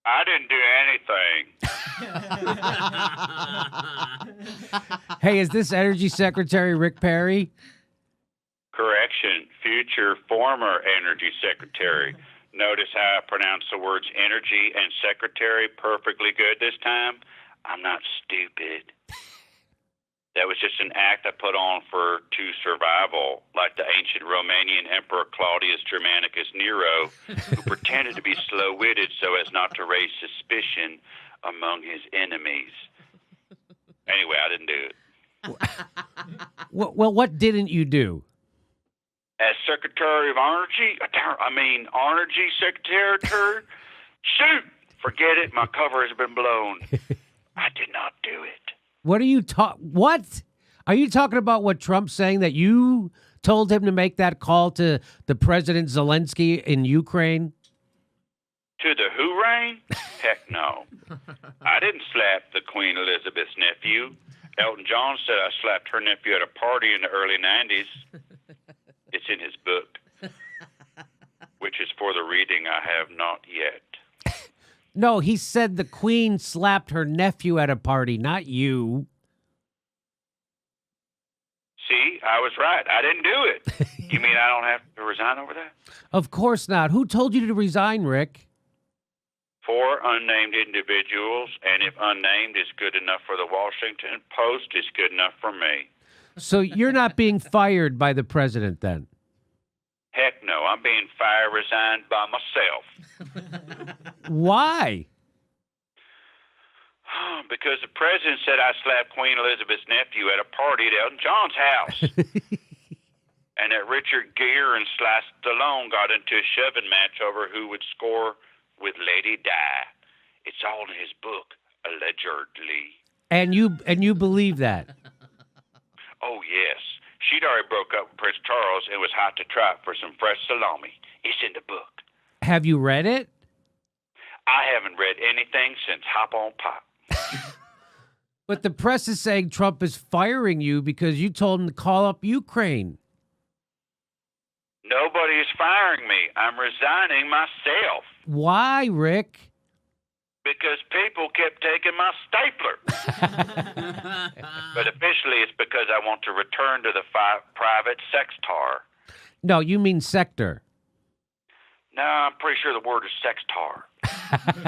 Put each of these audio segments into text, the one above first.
I didn't do anything. Hey, is this Energy Secretary Rick Perry? Correction, future former Energy Secretary. Notice how I pronounce the words energy and secretary perfectly good this time? I'm not stupid. That was just an act I put on to survival, like the ancient Romanian Emperor Claudius Germanicus Nero, who pretended to be slow-witted so as not to raise suspicion among his enemies. Anyway, I didn't do it. Well, what didn't you do? As Secretary of Energy, Energy Secretary, shoot, forget it, my cover has been blown. I did not do it. What are you What? Are you talking about what Trump's saying, that you told him to make that call to the President Zelensky in Ukraine? To the who reign? Heck no. I didn't slap the Queen Elizabeth's nephew. Elton John said I slapped her nephew at a party in the early 90s. It's in his book, which is for the reading I have not yet. No, he said the Queen slapped her nephew at a party, not you. See, I was right. I didn't do it. You mean I don't have to resign over that? Of course not. Who told you to resign, Rick? 4 unnamed individuals, and if unnamed is good enough for the Washington Post, it's good enough for me. So you're not being fired by the president then? Heck no, I'm being resigned by myself. Why? Because the president said I slapped Queen Elizabeth's nephew at a party at Elton John's house. And that Richard Gere and Sly Stallone got into a shoving match over who would score with Lady Di. It's all in his book, allegedly. And you believe that? Oh, yes. She'd already broke up with Prince Charles and was hot to trot for some fresh salami. It's in the book. Have you read it? I haven't read anything since Hop on Pop. But the press is saying Trump is firing you because you told him to call up Ukraine. Nobody is firing me. I'm resigning myself. Why, Rick? Because people kept taking my stapler. But officially, it's because I want to return to the private sextar. No, you mean sector. No, I'm pretty sure the word is sextar.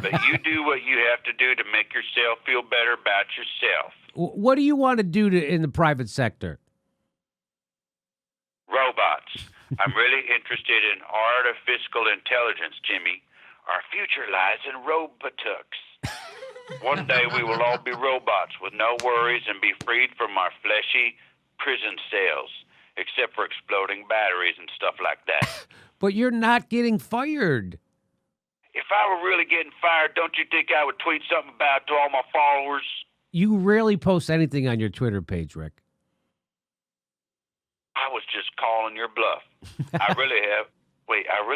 But you do what you have to do to make yourself feel better about yourself. What do you want to do in the private sector? Robots. I'm really interested in artificial intelligence, Jimmy. Our future lies in robotucks. One day we will all be robots with no worries and be freed from our fleshy prison cells, except for exploding batteries and stuff like that. But you're not getting fired. If I were really getting fired, don't you think I would tweet something about it to all my followers? You rarely post anything on your Twitter page, Rick. I was just calling your bluff. I really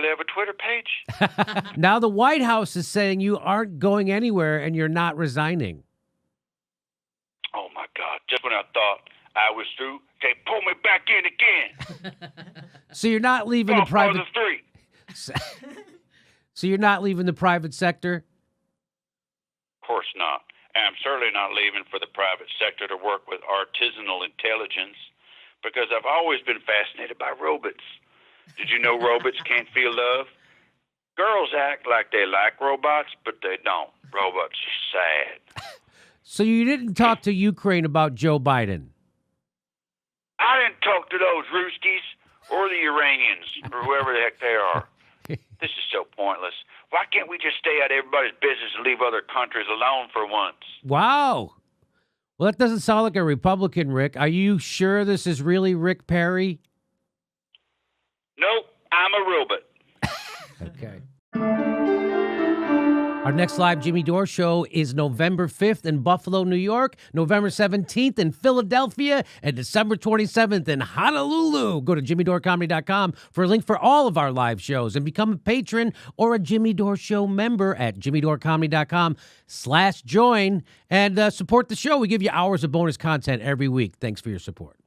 have a Twitter page? Now the White House is saying you aren't going anywhere and you're not resigning. Oh, my God. Just when I thought I was through, they pulled me back in again. So you're not leaving the private... So you're not leaving the private sector? Of course not. And I'm certainly not leaving for the private sector to work with artisanal intelligence, because I've always been fascinated by robots. Did you know robots can't feel love? Girls act like they like robots, but they don't. Robots are sad. So you didn't talk to Ukraine about Joe Biden? I didn't talk to those Ruskies or the Iranians or whoever the heck they are. This is so pointless. Why can't we just stay out of everybody's business and leave other countries alone for once? Wow. Well, that doesn't sound like a Republican, Rick. Are you sure this is really Rick Perry? Nope, I'm a robot. Okay. Our next live Jimmy Dore show is November 5th in Buffalo, New York, November 17th in Philadelphia, and December 27th in Honolulu. Go to JimmyDoreComedy.com for a link for all of our live shows and become a patron or a Jimmy Dore Show member at JimmyDoreComedy.com/join and support the show. We give you hours of bonus content every week. Thanks for your support.